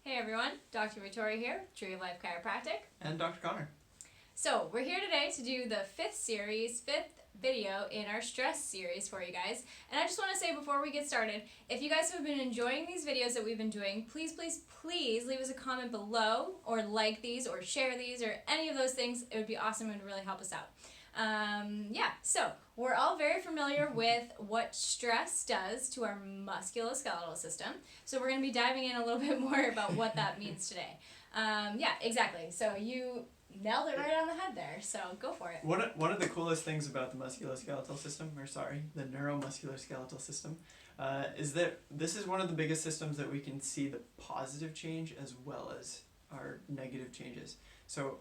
Hey everyone, Dr. Victoria here, Tree of Life Chiropractic. And Dr. Connor. So we're here today to do the fifth video in our stress series for you guys. And I just want to say before we get started, if you guys have been enjoying these videos that we've been doing, please leave us a comment below, or like these, or share these, or any of those things. It would be awesome and really help us out. So we're all very familiar with what stress does to our musculoskeletal system. So we're going to be diving in a little bit more about what that means today. Exactly. So you nailed it right on the head there. So go for it. One of the coolest things about the musculoskeletal system, the neuromuscular skeletal system, is that this is one of the biggest systems that we can see the positive change as well as our negative changes. So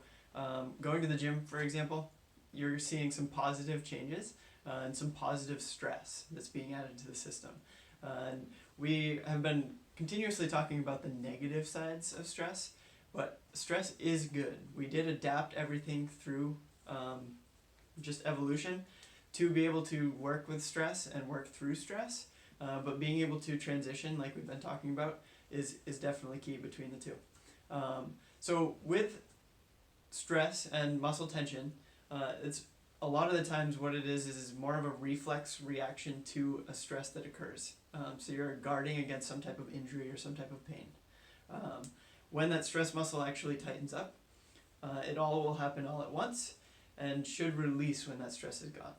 going to the gym, for example, you're seeing some positive changes and some positive stress that's being added to the system. And we have been continuously talking about the negative sides of stress, but stress is good. We did adapt everything through just evolution to be able to work with stress and work through stress, but being able to transition, like we've been talking about, is definitely key between the two. So with stress and muscle tension, it's a lot of the times what it is more of a reflex reaction to a stress that occurs. So you're guarding against some type of injury or some type of pain. When that stress muscle actually tightens up, it all will happen all at once and should release when that stress is gone.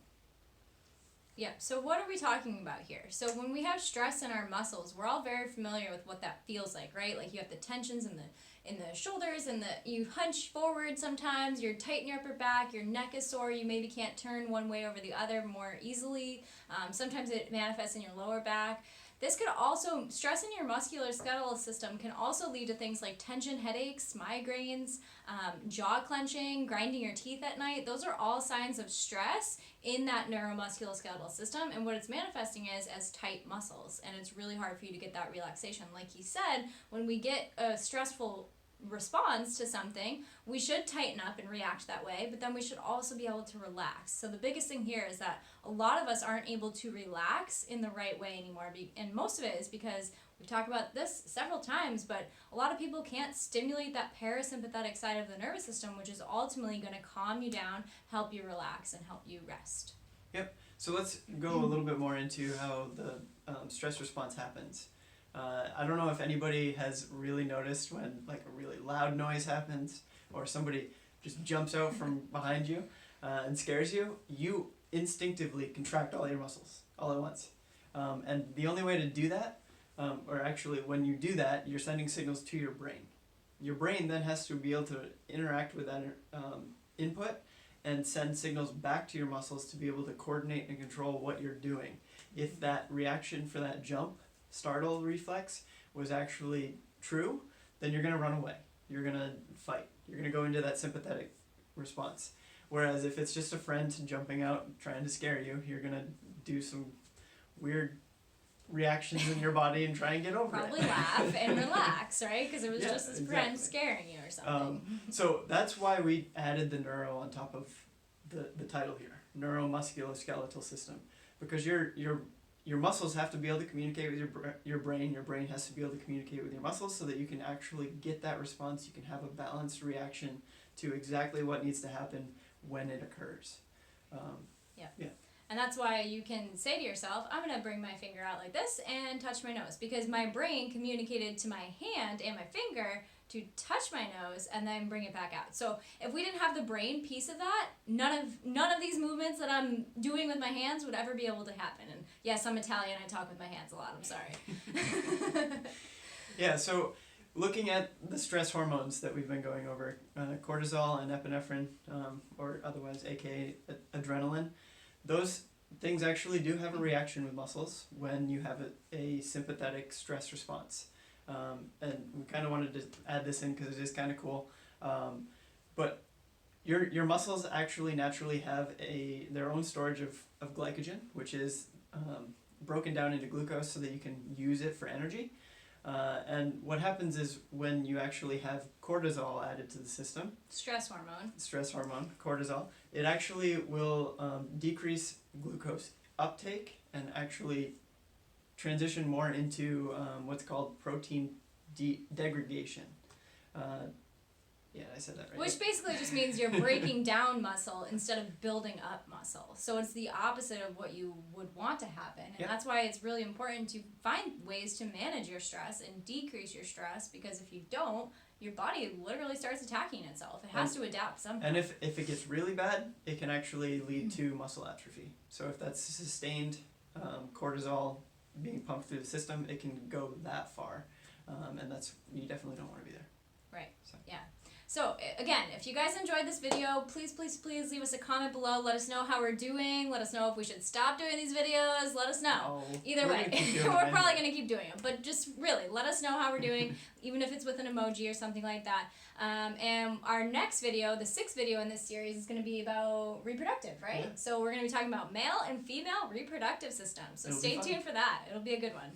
Yeah, so what are we talking about here? So when we have stress in our muscles, we're all very familiar with what that feels like, right? Like you have the tensions in the shoulders, and you hunch forward sometimes, you're tight in your upper back, your neck is sore, you maybe can't turn one way over the other more easily. Sometimes it manifests in your lower back. This could also, stress in your musculoskeletal system can also lead to things like tension headaches, migraines, jaw clenching, grinding your teeth at night. Those are all signs of stress in that neuromusculoskeletal system, and what it's manifesting is as tight muscles, and it's really hard for you to get that relaxation. Like he said, when we get a stressful response to something, we should tighten up and react that way, but then we should also be able to relax. So the biggest thing here is that a lot of us aren't able to relax in the right way anymore, and most of it is because we've talked about this several times, but a lot of people can't stimulate that parasympathetic side of the nervous system, which is ultimately going to calm you down, help you relax, and help you rest. Yep. So let's go a little bit more into how the stress response happens. I don't know if anybody has really noticed when like a really loud noise happens or somebody just jumps out from behind you and scares you, you instinctively contract all your muscles all at once. And the only way to do that, or actually when you do that, you're sending signals to your brain. Your brain then has to be able to interact with that input and send signals back to your muscles to be able to coordinate and control what you're doing. If that reaction for that jump, startle reflex, was actually true, then you're going to run away. You're going to fight. You're going to go into that sympathetic response. Whereas if it's just a friend jumping out trying to scare you, you're going to do some weird reactions in your body and try and get over Probably it. laugh and relax, right? Because it was just this friend exactly. scaring you or something. So that's why we added the neuro on top of the title here, Neuro-Muscular Skeletal System, because your muscles have to be able to communicate with your brain. Your brain has to be able to communicate with your muscles so that you can actually get that response. You can have a balanced reaction to exactly what needs to happen when it occurs. Yeah. And that's why you can say to yourself, I'm going to bring my finger out like this and touch my nose, because my brain communicated to my hand and my finger to touch my nose and then bring it back out. So if we didn't have the brain piece of that, none of these movements that I'm doing with my hands would ever be able to happen. And yes, I'm Italian, I talk with my hands a lot, I'm sorry. Yeah, so looking at the stress hormones that we've been going over, cortisol and epinephrine, or otherwise aka adrenaline, those things actually do have a reaction with muscles when you have a sympathetic stress response. And we kind of wanted to add this in because it is kind of cool. But your muscles actually naturally have their own storage of glycogen, which is broken down into glucose so that you can use it for energy. And what happens is when you actually have cortisol added to the system, Stress hormone, cortisol, it actually will decrease glucose uptake and actually transition more into what's called protein degradation. Yeah, I said that right. Which basically just means you're breaking down muscle instead of building up muscle. So it's the opposite of what you would want to happen. And Yep. that's why it's really important to find ways to manage your stress and decrease your stress, because if you don't, your body literally starts attacking itself. It has to adapt somehow. And if it gets really bad, it can actually lead to muscle atrophy. So if that's sustained cortisol being pumped through the system, it can go that far. And you definitely don't want to be there. Right. So. Yeah. So, again, if you guys enjoyed this video, please, please, please leave us a comment below. Let us know how we're doing. Let us know if we should stop doing these videos. Let us know. Either way, we're probably going to keep doing it. But just really, let us know how we're doing, even if it's with an emoji or something like that. And our next video, the 6th video in this series, is going to be about reproductive, right? Yeah. So we're going to be talking about male and female reproductive systems. So It'll be stay fun. tuned for that. It'll be a good one.